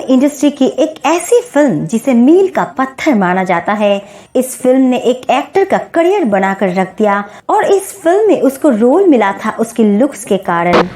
Industry की एक ऐसी फिल्म जिसे मील का पत्थर माना जाता है। इस फिल्म ने एक एक्टर का करियर बनाकर रख दिया और इस फिल्म में उसको रोल मिला था उसकी लुक्स के कारण।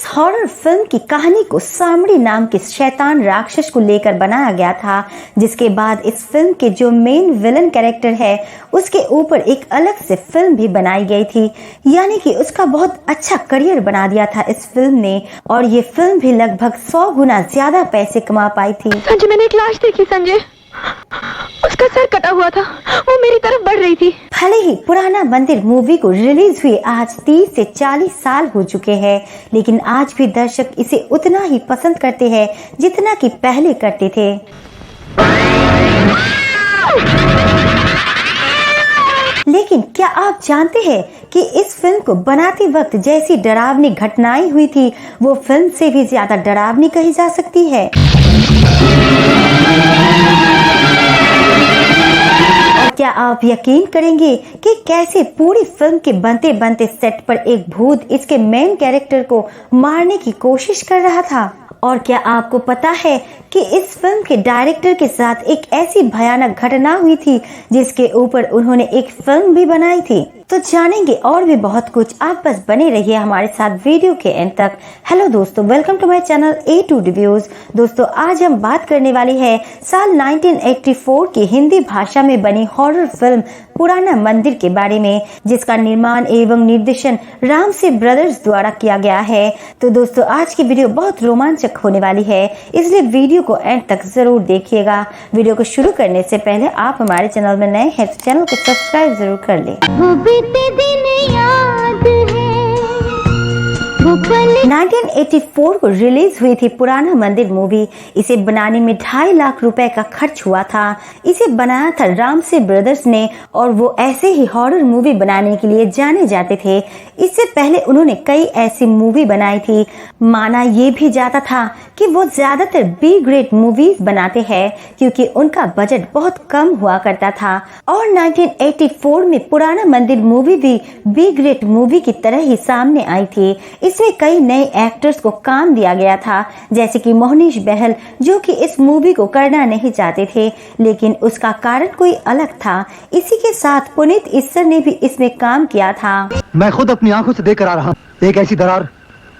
हॉरर फिल्म की कहानी को सामड़ी नाम के शैतान राक्षस को लेकर बनाया गया था, जिसके बाद इस फिल्म के जो मेन विलन कैरेक्टर है उसके ऊपर एक अलग से फिल्म भी बनाई गई थी, यानी कि उसका बहुत अच्छा करियर बना दिया था इस फिल्म ने। और ये फिल्म भी लगभग 100 गुना ज्यादा पैसे कमा पाई थी। संजय, मैंने एक लाश देखी संजय, उसका सर कटा हुआ था, वो मेरी तरफ बढ़ रही थी। भले ही पुराना मंदिर मूवी को रिलीज हुए आज 30 से 40 साल हो चुके हैं, लेकिन आज भी दर्शक इसे उतना ही पसंद करते हैं जितना कि पहले करते थे। लेकिन क्या आप जानते हैं कि इस फिल्म को बनाते वक्त जैसी डरावनी घटनाएं हुई थी वो फिल्म से भी ज्यादा डरावनी कही जा सकती है। और क्या आप यकीन करेंगे कि कैसे पूरी फिल्म के बनते बनते सेट पर एक भूत इसके मेन कैरेक्टर को मारने की कोशिश कर रहा था। और क्या आपको पता है कि इस फिल्म के डायरेक्टर के साथ एक ऐसी भयानक घटना हुई थी जिसके ऊपर उन्होंने एक फिल्म भी बनाई थी। तो जानेंगे और भी बहुत कुछ, आप बस बने रहिए हमारे साथ वीडियो के एंड तक। हेलो दोस्तों, welcome to my channel A2 reviews. दोस्तों, आज हम बात करने वाली है साल 1984 की हिंदी भाषा में बनी हॉरर फिल्म पुराना मंदिर के बारे में, जिसका निर्माण एवं निर्देशन राम से ब्रदर्स द्वारा किया गया है। तो दोस्तों, आज की वीडियो बहुत रोमांचक होने वाली है, इसलिए वीडियो को एंड तक जरूर देखिएगा। वीडियो को शुरू करने से पहले आप हमारे चैनल में नए हैं तो चैनल को सब्सक्राइब जरूर कर लें। 1984 को रिलीज हुई थी पुराना मंदिर मूवी। इसे बनाने में 2.5 लाख रुपए का खर्च हुआ था। इसे बनाया था राम से ब्रदर्स ने और वो ऐसे ही हॉरर मूवी बनाने के लिए जाने जाते थे। इससे पहले उन्होंने कई ऐसी मूवी बनाई थी। माना ये भी जाता था कि वो ज्यादातर बी ग्रेड मूवीज बनाते हैं क्योंकि उनका बजट बहुत कम हुआ करता था। और 1984 में पुराना मंदिर मूवी भी बी ग्रेड मूवी की तरह ही सामने आई थी। इसमें कई नए एक्टर्स को काम दिया गया था, जैसे कि मोहनीश बहल, जो कि इस मूवी को करना नहीं चाहते थे, लेकिन उसका कारण कोई अलग था। इसी के साथ पुनीत इस्सर ने भी इसमें काम किया था। मैं खुद अपनी आंखों से देख कर आ रहा हूँ एक ऐसी दरार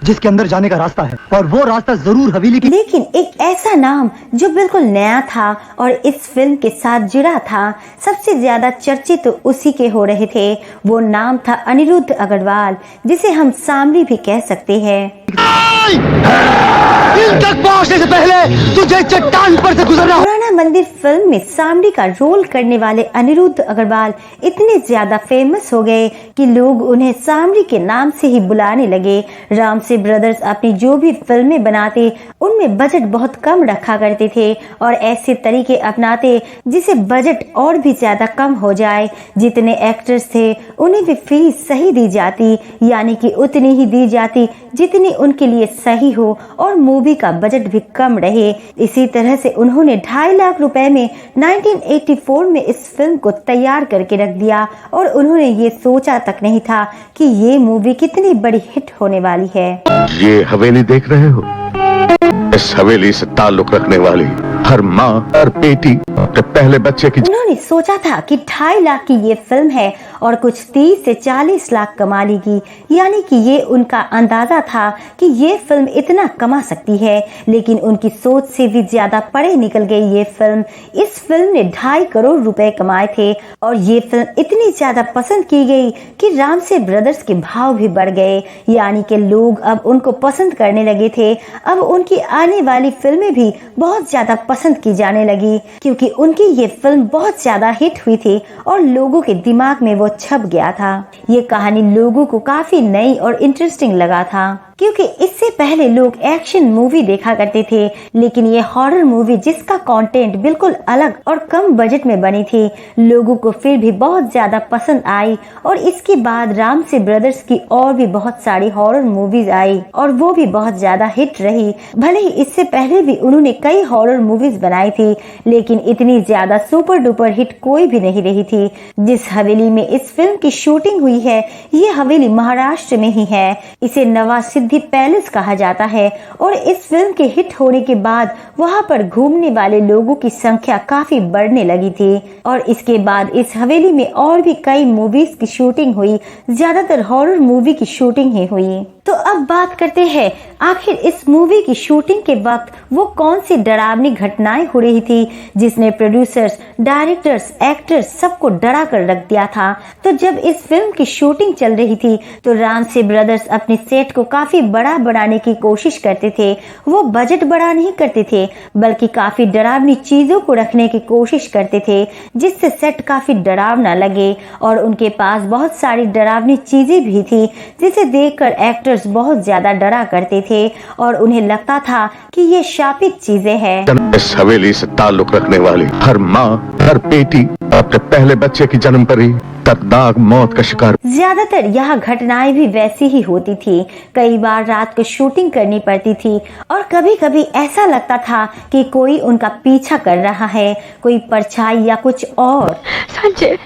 जिसके अंदर जाने का रास्ता है, और वो रास्ता जरूर हवेली की। लेकिन एक ऐसा नाम जो बिल्कुल नया था और इस फिल्म के साथ जुड़ा था, सबसे ज्यादा चर्चित तो उसी के हो रहे थे। वो नाम था अनिरुद्ध अग्रवाल, जिसे हम सामरी भी कह सकते हैं। तक पहुंचने से पहले तुझे चट्टान पर से गुजरना। पुराना मंदिर फिल्म में सामरी का रोल करने वाले अनिरुद्ध अग्रवाल इतने ज्यादा फेमस हो गए कि लोग उन्हें सामरी के नाम से ही बुलाने लगे। राम से ब्रदर्स अपनी जो भी फिल्में बनाते उनमें बजट बहुत कम रखा करते थे और ऐसे तरीके अपनाते जिसे बजट और भी ज्यादा कम हो जाए। जितने एक्टर्स थे उन्हें भी फीस सही दी जाती, यानी कि उतनी ही दी जाती जितनी उनके लिए सही हो और मूवी का बजट भी कम रहे। इसी तरह से उन्होंने 2.5 लाख रुपए में 1984 में इस फिल्म को तैयार करके रख दिया और उन्होंने ये सोचा तक नहीं था कि ये मूवी कितनी बड़ी हिट होने वाली है। ये हवेली देख रहे हो? इस हवेली से ताल्लुक रखने वाली हर माँ और बेटी अपने पहले बच्चे की। उन्होंने सोचा था कि 2.5 लाख की ये फिल्म है और कुछ 30 से 40 लाख कमा लेगी, यानी कि ये उनका अंदाजा था कि ये फिल्म इतना कमा सकती है। लेकिन उनकी सोच से भी ज्यादा परे निकल गई ये फिल्म। इस फिल्म ने 2.5 करोड़ रुपए कमाए थे और ये फिल्म इतनी ज्यादा पसंद की गई कि राम से ब्रदर्स के भाव भी बढ़ गए, यानी कि लोग अब उनको पसंद करने लगे थे। अब उनकी आने वाली फिल्में भी बहुत ज्यादा पसंद की जाने लगी क्योंकि उनकी ये फिल्म बहुत ज्यादा हिट हुई थी और लोगों के दिमाग में वो छप गया था। ये कहानी लोगों को काफी नई और इंटरेस्टिंग लगा था क्योंकि इससे पहले लोग एक्शन मूवी देखा करते थे, लेकिन ये हॉरर मूवी जिसका कंटेंट बिल्कुल अलग और कम बजट में बनी थी, लोगों को फिर भी बहुत ज्यादा पसंद आई। और इसके बाद राम से ब्रदर्स की और भी बहुत सारी हॉरर मूवीज आई और वो भी बहुत ज्यादा हिट रही। भले ही इससे पहले भी उन्होंने कई हॉरर मूवीज बनाई थी, लेकिन इतनी ज्यादा सुपर डुपर हिट कोई भी नहीं रही थी। जिस हवेली में इस फिल्म की शूटिंग हुई है, ये हवेली महाराष्ट्र में ही है। इसे नवासिद्दीन प्रसिद्धि पैलेस कहा जाता है और इस फिल्म के हिट होने के बाद वहां पर घूमने वाले लोगों की संख्या काफी बढ़ने लगी थी और इसके बाद इस हवेली में और भी कई मूवीज की शूटिंग हुई, ज्यादातर हॉरर मूवी की शूटिंग ही हुई। तो अब बात करते हैं आखिर इस मूवी की शूटिंग के वक्त वो कौन सी डरावनी घटनाएं हो रही थी जिसने प्रोड्यूसर्स, डायरेक्टर्स, एक्टर्स सबको डरा कर रख दिया था। तो जब इस फिल्म की शूटिंग चल रही थी तो रामसे ब्रदर्स अपने सेट को काफी बड़ा बनाने की कोशिश करते थे। वो बजट बड़ा नहीं करते थे बल्कि काफी डरावनी चीजों को रखने की कोशिश करते थे जिससे सेट काफी डरावना लगे और उनके पास बहुत सारी डरावनी चीजें भी थी जिसे देखकर एक्टर्स बहुत ज्यादा डरा करते थे और उन्हें लगता था कि ये शापित चीजें हैं। इस हवेली से ताल्लुक रखने वाली हर माँ, हर बेटी अपने पहले बच्चे की जन्म पर ही दर्दनाक मौत का शिकार। ज्यादातर यहाँ घटनाएं भी वैसी ही होती थी। कई बार रात को शूटिंग करनी पड़ती थी और कभी कभी ऐसा लगता था कि कोई उनका पीछा कर रहा है, कोई परछाई या कुछ और। संजय,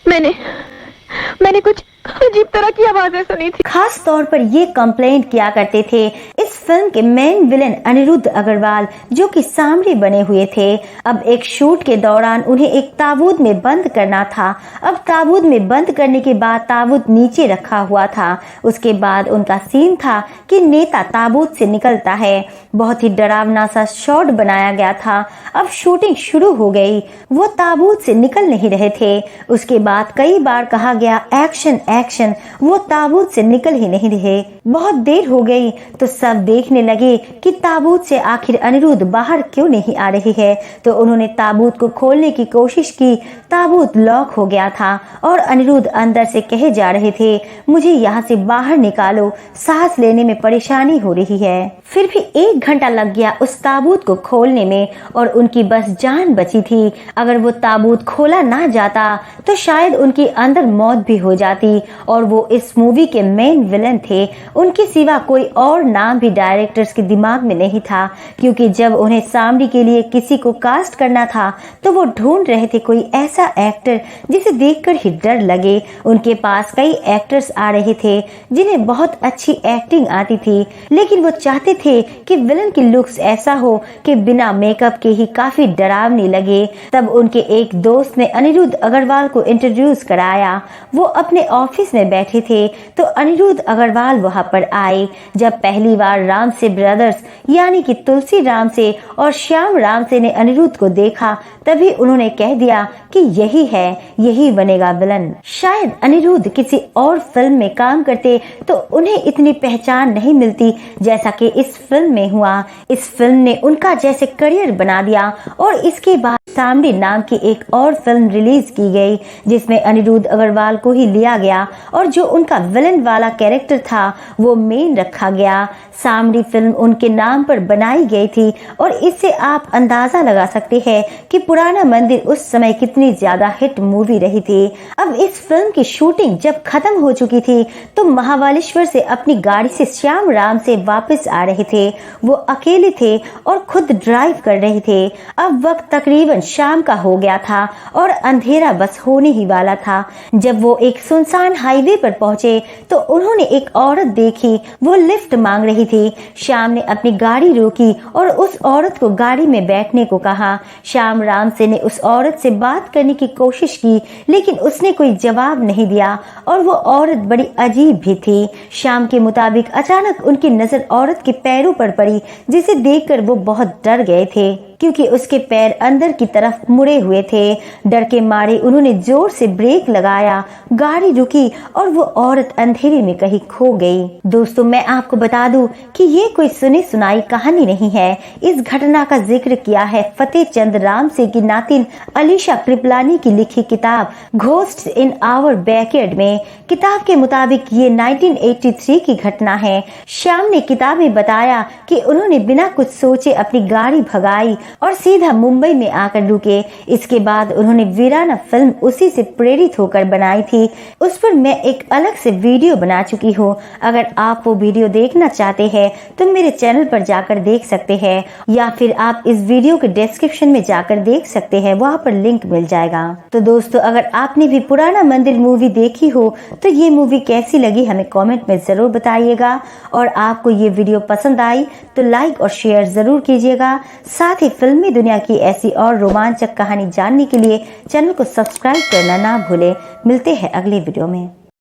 मैंने कुछ अजीब तरह की आवाजें सुनी थी। खास तौर पर ये कंप्लेंट किया करते थे इस फिल्म के मेन विलेन अनिरुद्ध अग्रवाल जो कि सांवरे बने हुए थे। अब एक शूट के दौरान उन्हें एक ताबूत में बंद करना था। अब ताबूत में बंद करने के बाद ताबूत नीचे रखा हुआ था। उसके बाद उनका सीन था कि नेता ताबूत से निकलता है। बहुत ही डरावना सा शॉट बनाया गया था। अब शूटिंग शुरू हो गई, वो ताबूत से निकल नहीं रहे थे। उसके बाद कई बार कहा गया एक्शन एक्शन, वो ताबूत से निकल ही नहीं रहे। बहुत देर हो गई तो सब देखने लगे कि ताबूत से आखिर अनिरुद्ध बाहर क्यों नहीं आ रही है। तो उन्होंने ताबूत को खोलने की कोशिश की। ताबूत लॉक हो गया था और अनिरुद्ध अंदर से कहे जा रहे थे मुझे यहाँ से बाहर निकालो, सांस लेने में परेशानी हो रही है। फिर भी 1 घंटा लग गया उस ताबूत को खोलने में और उनकी बस जान बची थी। अगर वो ताबूत खोला ना जाता तो शायद उनकी अंदर मौत भी हो जाती और वो इस मूवी के मेन विलन थे। उनके सिवा कोई और नाम भी डायरेक्टर्स के दिमाग में नहीं था क्योंकि जब उन्हें सांवरी के लिए किसी को कास्ट करना था तो वो ढूंढ रहे थे कोई ऐसा एक्टर जिसे देखकर ही डर लगे। उनके पास कई एक्टर्स आ रहे थे जिन्हें बहुत अच्छी एक्टिंग आती थी लेकिन वो चाहते थे कि विलन की लुक्स ऐसा हो कि बिना मेकअप के ही काफी डरावनी लगे। तब उनके एक दोस्त ने अनिरुद्ध अग्रवाल को इंट्रोड्यूस कराया। वो अपने ऑफिस में बैठे थे तो अनिरुद्ध अग्रवाल वहां पर आए। जब पहली बार रामसे ब्रदर्स यानी कि तुलसी रामसे और श्याम रामसे ने अनिरुद्ध को देखा तभी उन्होंने कह दिया कि यही है, यही बनेगा विलन। शायद अनिरुद्ध किसी और फिल्म में काम करते तो उन्हें इतनी पहचान नहीं मिलती जैसा कि इस फिल्म में हुआ। इस फिल्म ने उनका जैसे करियर बना दिया और इसके बाद सांवरी नाम की एक और फिल्म रिलीज की गई जिसमें अनिरुद्ध अग्रवाल को ही लिया गया और जो उनका विलन वाला कैरेक्टर था वो मेन रखा गया। सांवरी फिल्म उनके नाम पर बनाई गई थी और इससे आप अंदाजा लगा सकते हैं कि पुराना मंदिर उस समय कितनी ज्यादा हिट मूवी रही थी। अब इस फिल्म की शूटिंग जब खत्म हो चुकी थी तो महाबलेश्वर से अपनी गाड़ी से श्याम राम से वापस आ रहे थे। वो अकेले थे और खुद ड्राइव कर रहे थे। अब वक्त तकरीबन शाम का हो गया था और अंधेरा बस होने ही वाला था। जब वो एक सुनसान हाईवे पर पहुंचे तो उन्होंने एक औरत देखी, वो लिफ्ट मांग रही थी। श्याम ने अपनी गाड़ी रोकी और उस औरत को गाड़ी में बैठने को कहा। श्याम रामसे ने उस औरत से बात करने की कोशिश की लेकिन उसने कोई जवाब नहीं दिया और वो औरत बड़ी अजीब भी थी। श्याम के मुताबिक अचानक उनकी नजर औरत के पैरों पर पड़ी जिसे देखकर वो बहुत डर गए थे क्योंकि उसके पैर अंदर की तरफ मुड़े हुए थे। डर के मारे उन्होंने जोर से ब्रेक लगाया, गाड़ी रुकी और वो औरत अंधेरे में कहीं खो गई। दोस्तों, मैं आपको बता दूं कि ये कोई सुनी सुनाई कहानी नहीं है। इस घटना का जिक्र किया है फतेह चंद रामसे की नातिन अलीशा कृपलानी की लिखी किताब घोस्ट्स इन आवर बैकयार्ड में। किताब के मुताबिक ये 1983 की घटना है। श्याम ने किताब में बताया कि उन्होंने बिना कुछ सोचे अपनी गाड़ी भगाई और सीधा मुंबई में आकर रुके। इसके बाद उन्होंने वीराना फिल्म उसी से प्रेरित होकर बनाई थी। उस पर मैं एक अलग से वीडियो बना चुकी हूँ। अगर आप वो वीडियो देखना चाहते हैं तो मेरे चैनल पर जाकर देख सकते हैं, या फिर आप इस वीडियो के डिस्क्रिप्शन में जाकर देख सकते हैं, वहाँ पर लिंक मिल जाएगा। तो दोस्तों, अगर आपने भी पुराना मंदिर मूवी देखी हो तो ये मूवी कैसी लगी हमें कमेंट में जरूर बताइएगा। और आपको ये वीडियो पसंद आई तो लाइक और शेयर जरूर कीजिएगा। साथ ही फिल्मी दुनिया की ऐसी और रोमांचक कहानी जानने के लिए चैनल को सब्सक्राइब करना ना भूलें। मिलते हैं अगले वीडियो में।